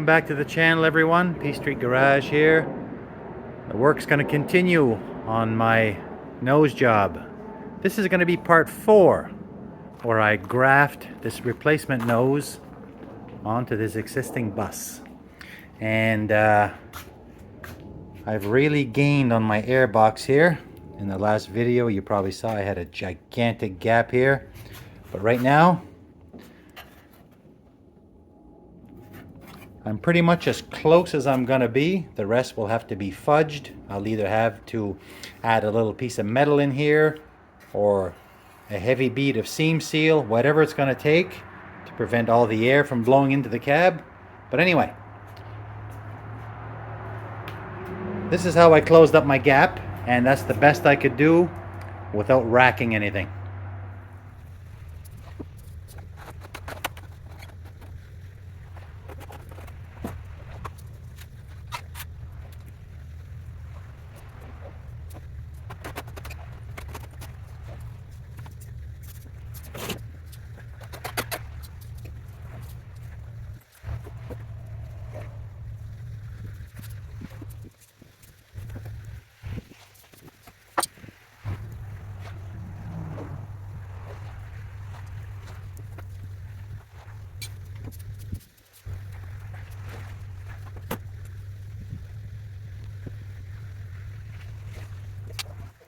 back to the channel, everyone. P Street Garage here. The work's going to continue on my nose job. This is going to be part 4, where I graft this replacement nose onto this existing bus. And I've really gained on my air box here. In the last video you probably saw I had a gigantic gap here, but right now I'm pretty much as close as I'm gonna be. The rest will have to be fudged. I'll either have to add a little piece of metal in here or a heavy bead of seam seal, whatever it's gonna take to prevent all the air from blowing into the cab. But anyway, this is how I closed up my gap, and that's the best I could do without racking anything.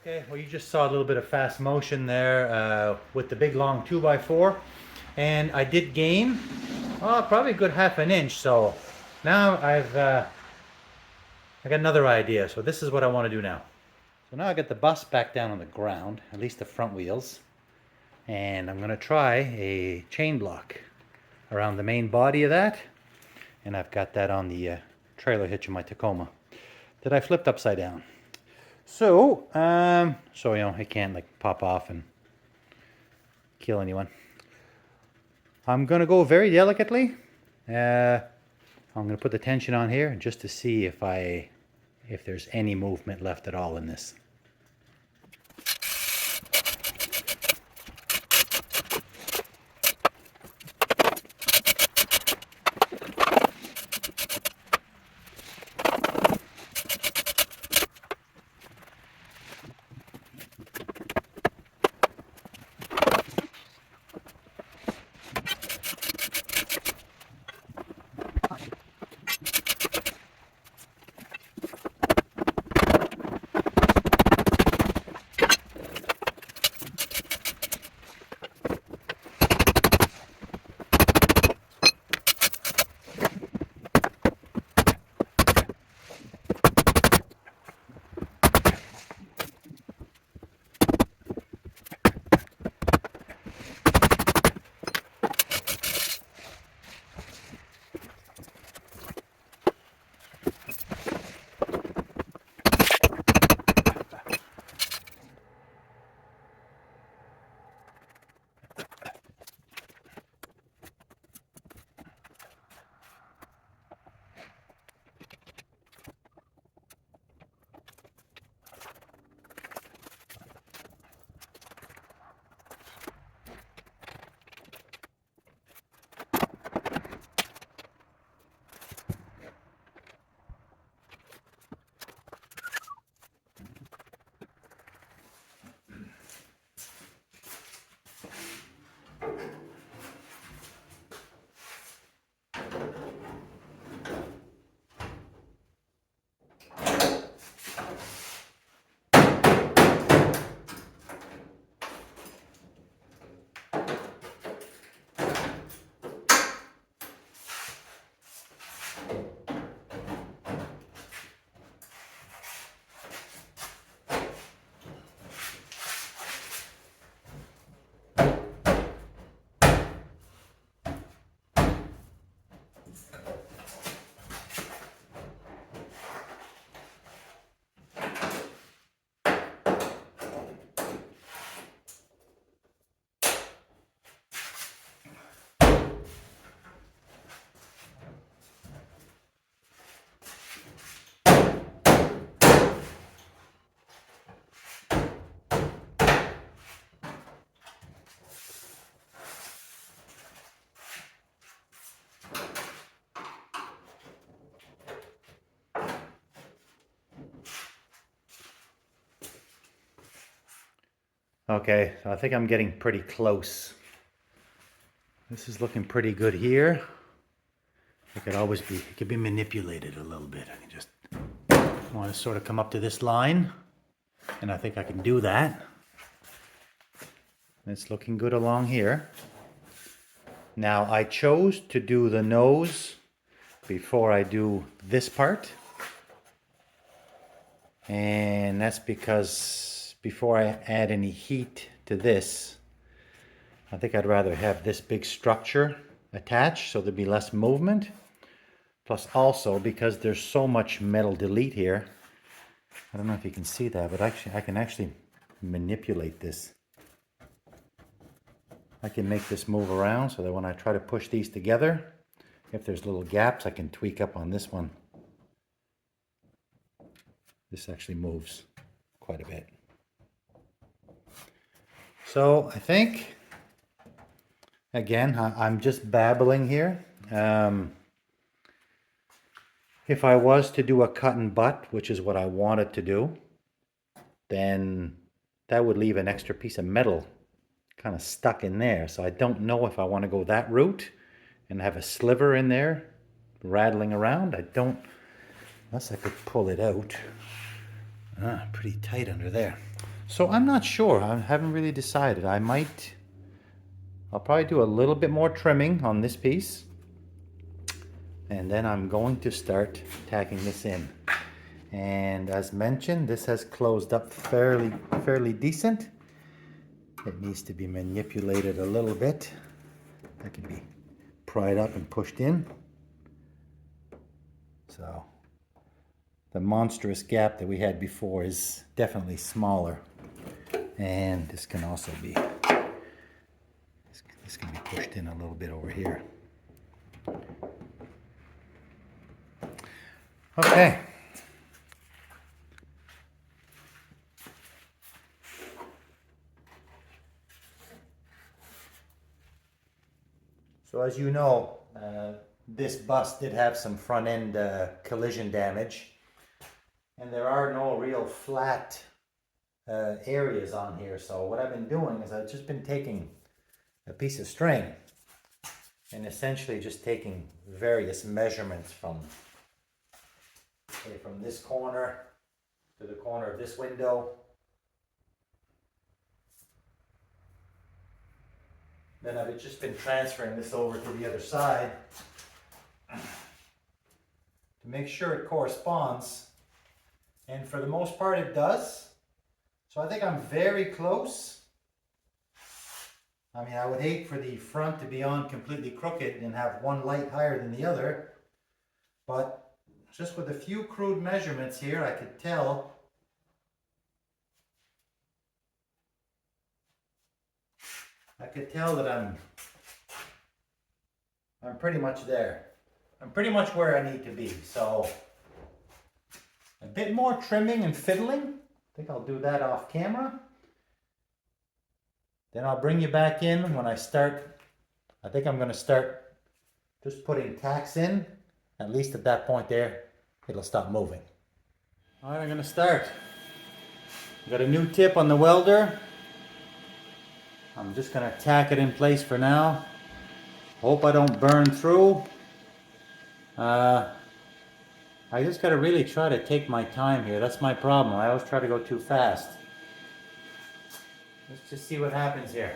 Okay, well, you just saw a little bit of fast motion there with the big long 2x4, and I did gain probably a good half an inch. So now I got another idea. So this is what I want to do now. So now I got the bus back down on the ground, at least the front wheels, and I'm going to try a chain block around the main body of that, and I've got that on the trailer hitch of my Tacoma that I flipped upside down. So, you know, it can't like pop off and kill anyone. I'm gonna go very delicately. I'm gonna put the tension on here just to see if there's any movement left at all in this. Okay, so I think I'm getting pretty close. This is looking pretty good here. It could be manipulated a little bit. I can just want to sort of come up to this line, and I think I can do that. It's looking good along here. Now I chose to do the nose before I do this part. And that's because before I add any heat to this, I think I'd rather have this big structure attached so there'd be less movement. Plus also because there's so much metal delete here, I don't know if you can see that, but actually I can actually manipulate this. I can make this move around so that when I try to push these together, if there's little gaps, I can tweak up on this one. This actually moves quite a bit. So I think, again, I'm just babbling here. If I was to do a cut and butt, which is what I wanted to do, then that would leave an extra piece of metal kind of stuck in there. So I don't know if I want to go that route and have a sliver in there rattling around. I don't, unless I could pull it out. Pretty tight under there. So I'm not sure. I haven't really decided. I'll probably do a little bit more trimming on this piece. And then I'm going to start tacking this in. And as mentioned, this has closed up fairly decent. It needs to be manipulated a little bit. That can be pried up and pushed in. So the monstrous gap that we had before is definitely smaller. And this can also be, this can be pushed in a little bit over here. Okay. So as you know, this bus did have some front end collision damage, and there are no real flat areas on here. So what I've been doing is I've just been taking a piece of string and essentially just taking various measurements from this corner to the corner of this window. Then I've just been transferring this over to the other side to make sure it corresponds. And for the most part it does. So I think I'm very close. I mean, I would hate for the front to be on completely crooked and have one light higher than the other. But just with a few crude measurements here, I could tell that I'm pretty much there. I'm pretty much where I need to be. So a bit more trimming and fiddling. I think I'll do that off camera. Then I'll bring you back in when I start. I think I'm going to start just putting tacks in. At least at that point there, it'll stop moving. All right, I'm going to start. Got a new tip on the welder. I'm just going to tack it in place for now. Hope I don't burn through. I just got to really try to take my time here. That's my problem. I always try to go too fast. Let's just see what happens here.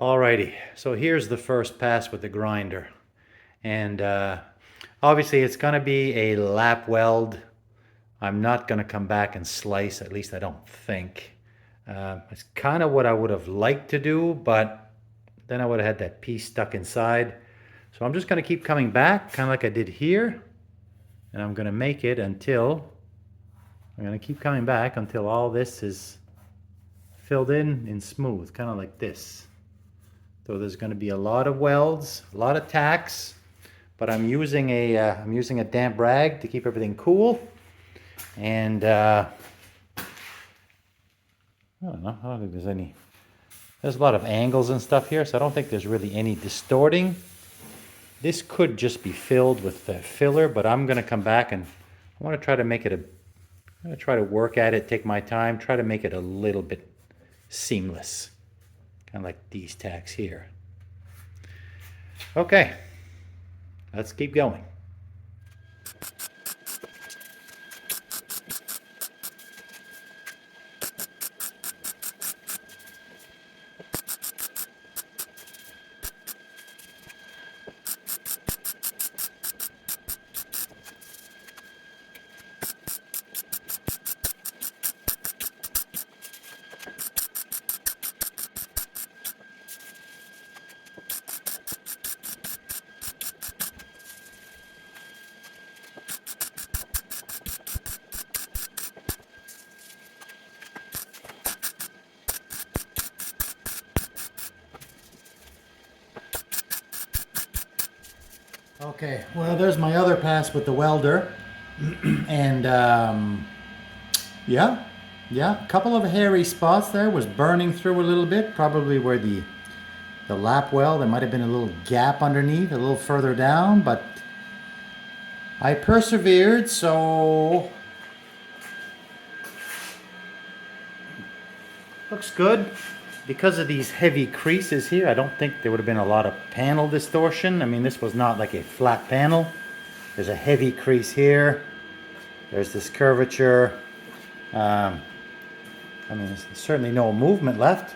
Alrighty, so here's the first pass with the grinder. And Obviously, it's going to be a lap weld. I'm not going to come back and slice, at least I don't think. It's kind of what I would have liked to do, but then I would have had that piece stuck inside. So I'm just going to keep coming back, kind of like I did here. And I'm going to make it until, I'm going to keep coming back until all this is filled in smooth, kind of like this. So there's going to be a lot of welds, a lot of tacks, but I'm using a damp rag to keep everything cool. And I don't know, I don't think there's a lot of angles and stuff here, so I don't think there's really any distorting. This could just be filled with the filler, but I'm going to come back and I want to try to make it I'm going to try to work at it, take my time, try to make it a little bit seamless. Kind of like these tacks here. Okay, let's keep going. Okay, well, there's my other pass with the welder. And yeah, a couple of hairy spots there, was burning through a little bit, probably where the lap weld, there might have been a little gap underneath, a little further down, but I persevered, so looks good. Because of these heavy creases here, I don't think there would have been a lot of panel distortion. I mean, this was not like a flat panel. There's a heavy crease here. There's this curvature. I mean, there's certainly no movement left.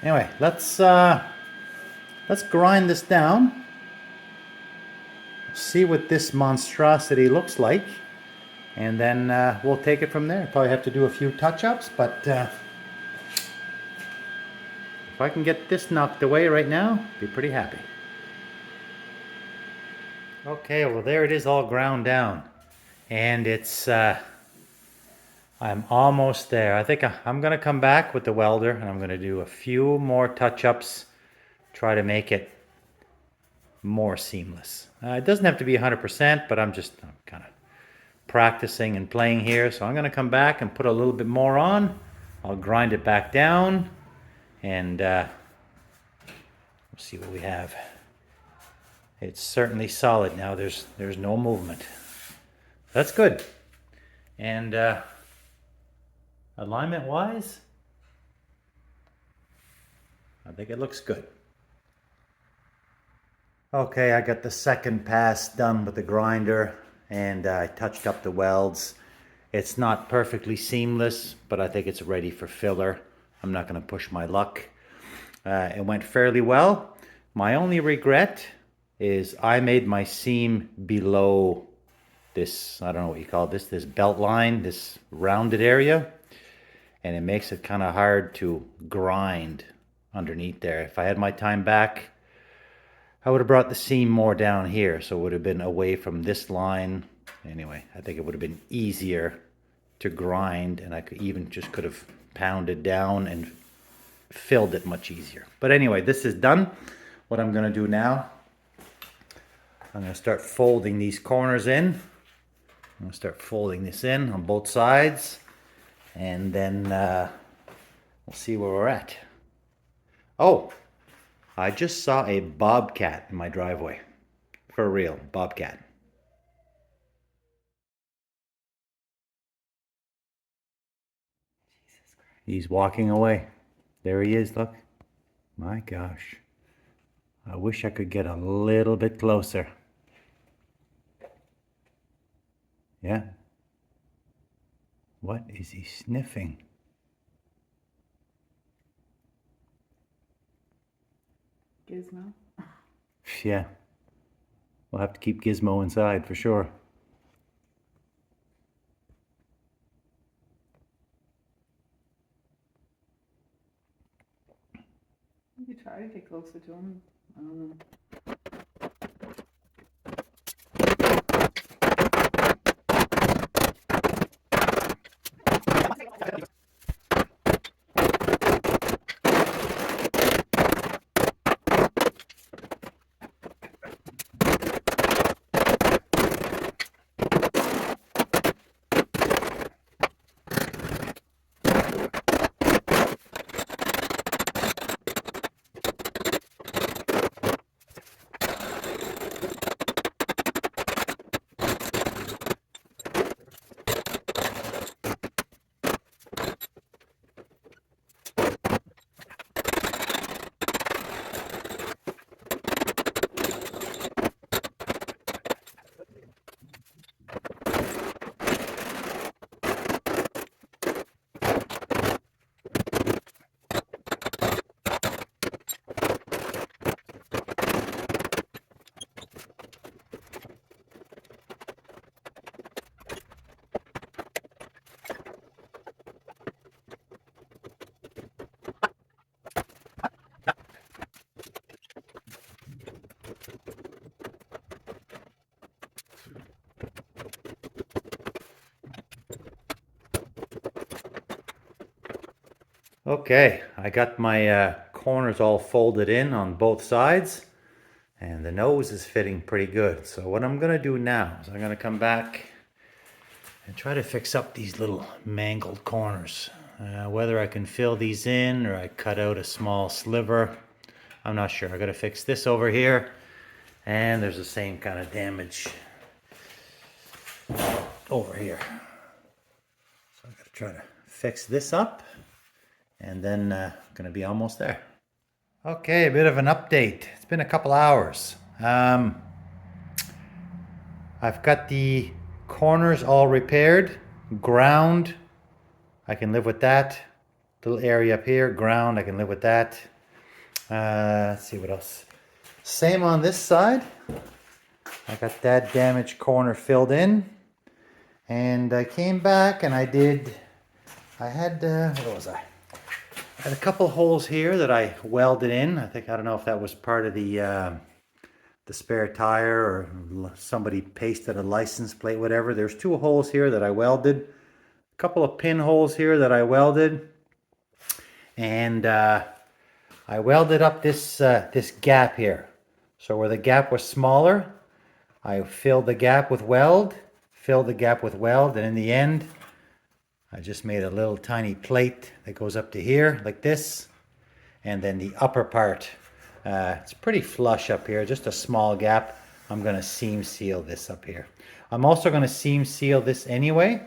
Anyway, let's grind this down. See what this monstrosity looks like. And then we'll take it from there. Probably have to do a few touch-ups, but if I can get this knocked away right now, be pretty happy. Okay, well, there it is, all ground down. And it's, I'm almost there. I think I'm going to come back with the welder and I'm going to do a few more touch-ups, try to make it more seamless. It doesn't have to be 100%, but I'm kind of practicing and playing here. So I'm going to come back and put a little bit more on. I'll grind it back down and we'll see what we have. It's certainly solid now. There's no movement. That's good. And alignment wise, I think it looks good. Okay, I got the second pass done with the grinder and I touched up the welds. It's not perfectly seamless, but I think it's ready for filler. I'm not going to push my luck. It went fairly well. My only regret is I made my seam below this, I don't know what you call this belt line, this rounded area. And it makes it kind of hard to grind underneath there. If I had my time back, I would have brought the seam more down here, so it would have been away from this line. Anyway, I think it would have been easier to grind, and I could have pounded down and filled it much easier. But anyway, this is done. What I'm going to do now, I'm going to start folding these corners in. I'm going to start folding this in on both sides, and then we'll see where we're at. Oh, I just saw a bobcat in my driveway. For real, bobcat. He's walking away. There he is, look. My gosh. I wish I could get a little bit closer. Yeah. What is he sniffing? Gizmo. Yeah. We'll have to keep Gizmo inside for sure. You try to get closer to him. I don't know. Okay, I got my corners all folded in on both sides, and the nose is fitting pretty good. So what I'm gonna do now is I'm gonna come back and try to fix up these little mangled corners. Whether I can fill these in or I cut out a small sliver, I'm not sure. I gotta fix this over here, and there's the same kind of damage over here. So I gotta try to fix this up, and then gonna be almost there. Okay, a bit of an update. It's been a couple hours. I've got the corners all repaired. Ground, I can live with that. Little area up here, ground, I can live with that. Let's see what else. Same on this side. I got that damaged corner filled in. And I came back and I had, what was I? I had a couple holes here that I welded in. I don't know if that was part of the spare tire or somebody pasted a license plate, whatever. There's 2 holes here that I welded. A couple of pinholes here that I welded. And I welded up this gap here. So where the gap was smaller, I filled the gap with weld, and in the end, I just made a little tiny plate that goes up to here like this, and then the upper part, it's pretty flush up here, just a small gap. I'm going to seam seal this up here. I'm also going to seam seal this anyway,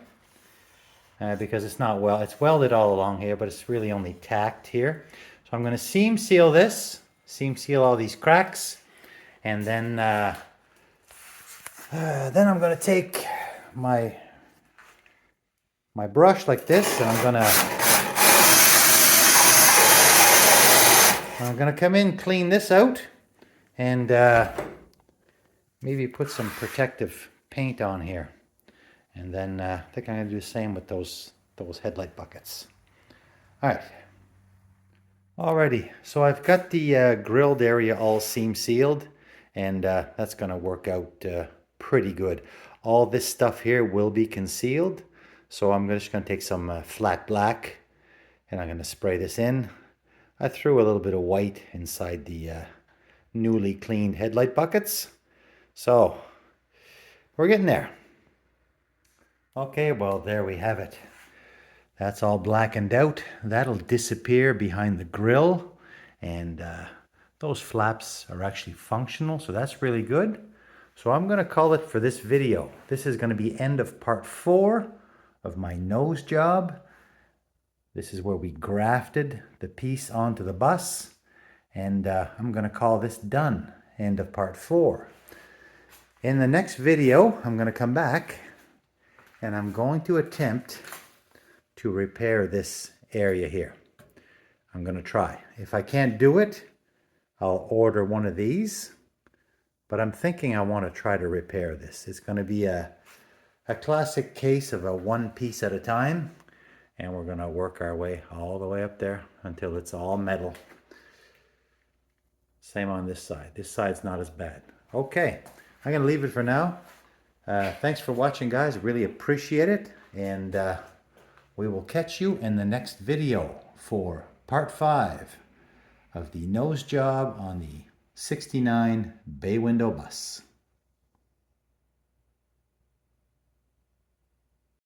because it's not it's welded all along here, but it's really only tacked here. So I'm going to seam seal this, seam seal all these cracks, and then I'm going to take my brush like this, and I'm gonna come in, clean this out, and maybe put some protective paint on here. And then I think I'm gonna do the same with those headlight buckets. All right. Alrighty, so I've got the grilled area all seam sealed, and that's gonna work out pretty good. All this stuff here will be concealed. So I'm just going to take some flat black, and I'm going to spray this in. I threw a little bit of white inside the newly cleaned headlight buckets. So we're getting there. Okay, well, there we have it. That's all blackened out. That'll disappear behind the grill, and those flaps are actually functional, so that's really good. So I'm going to call it for this video. This is going to be end of part 4 of my nose job. This is where we grafted the piece onto the bus, and I'm going to call this done, end of part 4. In the next video, I'm going to come back and I'm going to attempt to repair this area here. I'm going to try. If I can't do it, I'll order one of these but I'm thinking I want to try to repair this. It's going to be a classic case of a one piece at a time, and we're going to work our way all the way up there until it's all metal. Same on this side. This side's not as bad. Okay, I'm going to leave it for now. Thanks for watching, guys. Really appreciate it, and we will catch you in the next video for part 5 of the nose job on the 69 bay window bus.